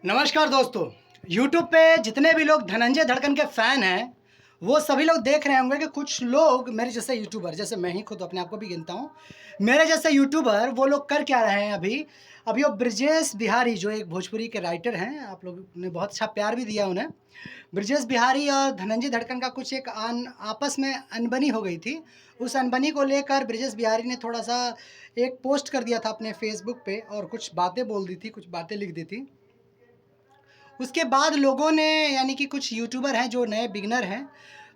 नमस्कार दोस्तों। YouTube पे जितने भी लोग धनंजय धड़कन के फ़ैन हैं, वो सभी लोग देख रहे होंगे कि कुछ लोग मेरे जैसे यूट्यूबर, जैसे मैं ही खुद अपने आप को भी गिनता हूँ, मेरे जैसे यूट्यूबर वो लोग कर क्या रहे हैं अभी वो ब्रजेश बिहारी जो एक भोजपुरी के राइटर हैं, आप लोगों ने बहुत अच्छा प्यार भी दिया उन्हें। ब्रजेश बिहारी और धनंजय धड़कन का कुछ एक आपस में अनबनी हो गई थी। उस अनबनी को लेकर ब्रजेश बिहारी ने थोड़ा-सा एक पोस्ट कर दिया था अपने फ़ेसबुक पे और कुछ बातें बोल दी थी, कुछ बातें लिख दी थी। उसके बाद लोगों ने यानी कि कुछ यूट्यूबर हैं जो नए बिगिनर हैं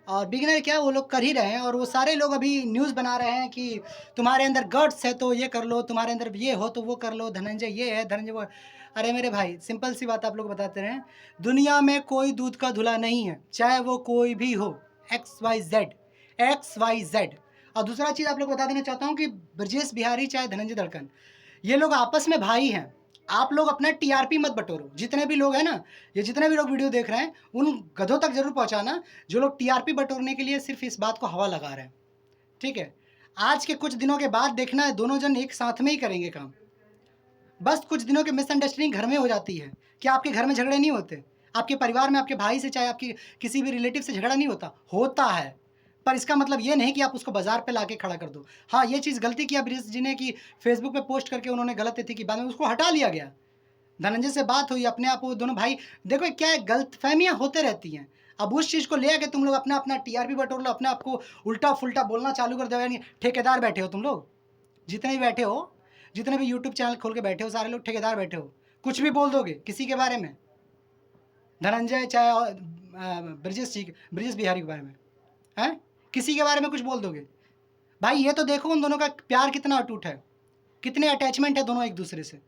और बिगिनर क्या वो लोग कर ही रहे हैं और वो सारे लोग अभी न्यूज़ बना रहे हैं कि तुम्हारे अंदर गट्स है तो ये कर लो, तुम्हारे अंदर ये हो तो वो कर लो, धनंजय ये है, धनंजय वो है। अरे मेरे भाई सिंपल सी बात आप लोग बताते रहें, दुनिया में कोई दूध का धुला नहीं है, चाहे वो कोई भी हो, X Y Z, X Y Z. और दूसरा चीज़ आप लोग बता देना चाहता हूँ कि ब्रजेश बिहारी चाहे धनंजय धड़कन, ये लोग आपस में भाई हैं। आप लोग अपना टीआरपी मत बटोरो। जितने भी लोग हैं ना, ये जितने भी लोग वीडियो देख रहे हैं, उन गधों तक ज़रूर पहुँचाना, जो लोग टीआरपी बटोरने के लिए सिर्फ़ इस बात को हवा लगा रहे हैं, ठीक है? आज के कुछ दिनों के बाद देखना है दोनों जन एक साथ में ही करेंगे काम। बस कुछ दिनों की मिसअंडरस्टैंडिंग घर में हो जाती है। क्या आपके घर में झगड़े नहीं होते? आपके परिवार में आपके भाई से चाहे आपके किसी भी रिलेटिव से झगड़ा नहीं होता? होता है। पर इसका मतलब ये नहीं कि आप उसको बाज़ार पे लाके खड़ा कर दो। हाँ, ये चीज़ गलती किया ब्रिजेश जी ने कि फ़ेसबुक पे पोस्ट करके उन्होंने गलत थी कि बाद में उसको हटा लिया गया। धनंजय से बात हुई, अपने आप वो दोनों भाई देखो क्या है गलतफ़हमियाँ होते रहती हैं। अब उस चीज़ को ले आके तुम लोग अपना-अपना टीआरपी बटोर लो, अपने आप को उल्टा-फुल्टा बोलना चालू कर दो यानी ठेकेदार बैठे हो तुम लोग। जितने भी बैठे हो, जितने भी यूट्यूब चैनल खोल के बैठे हो, सारे लोग ठेकेदार बैठे हो। कुछ भी बोल दोगे किसी के बारे में, धनंजय चाहे ब्रजेश बिहारी के बारे में, हैं? किसी के बारे में कुछ बोल दोगे। भाई ये तो देखो उन दोनों का प्यार कितना अटूट है, कितने अटैचमेंट है दोनों एक-दूसरे से।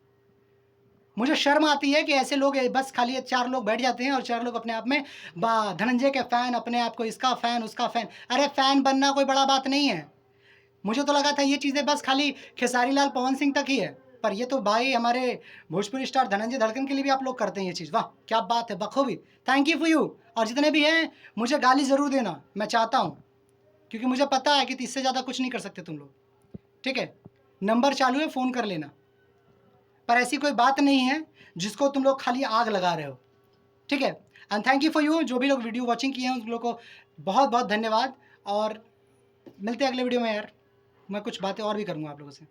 मुझे शर्म आती है कि ऐसे लोग बस खाली ये 4 लोग बैठ जाते हैं और 4 लोग अपने आप में धनंजय के फ़ैन, अपने आप को इसका फ़ैन, उसका फ़ैन। अरे फ़ैन बनना कोई बड़ा बात नहीं है। मुझे तो लगा था ये चीज़ें बस खाली खेसारी लाल, पवन सिंह तक ही है। पर ये तो भाई हमारे भोजपुरी स्टार धनंजय धड़कन के लिए भी आप लोग करते हैं ये चीज़। वाह! क्या बात है, बखूबी। Thank you for you. और जितने भी हैं, मुझे गाली ज़रूर देना, मैं चाहता हूँ। क्योंकि मुझे पता है कि इससे ज़्यादा कुछ नहीं कर सकते तुम लोग। ठीक है? नंबर चालू है, फ़ोन कर लेना। पर ऐसी कोई बात नहीं है, जिसको तुम लोग खाली आग लगा रहे हो। ठीक है? And thank you for you जो भी लोग वीडियो वॉचिंग किए हैं, उन लोगों को बहुत-बहुत धन्यवाद और मिलते हैं अगले वीडियो में यार। मैं कुछ बातें और भी करूँगा आप लोगों से।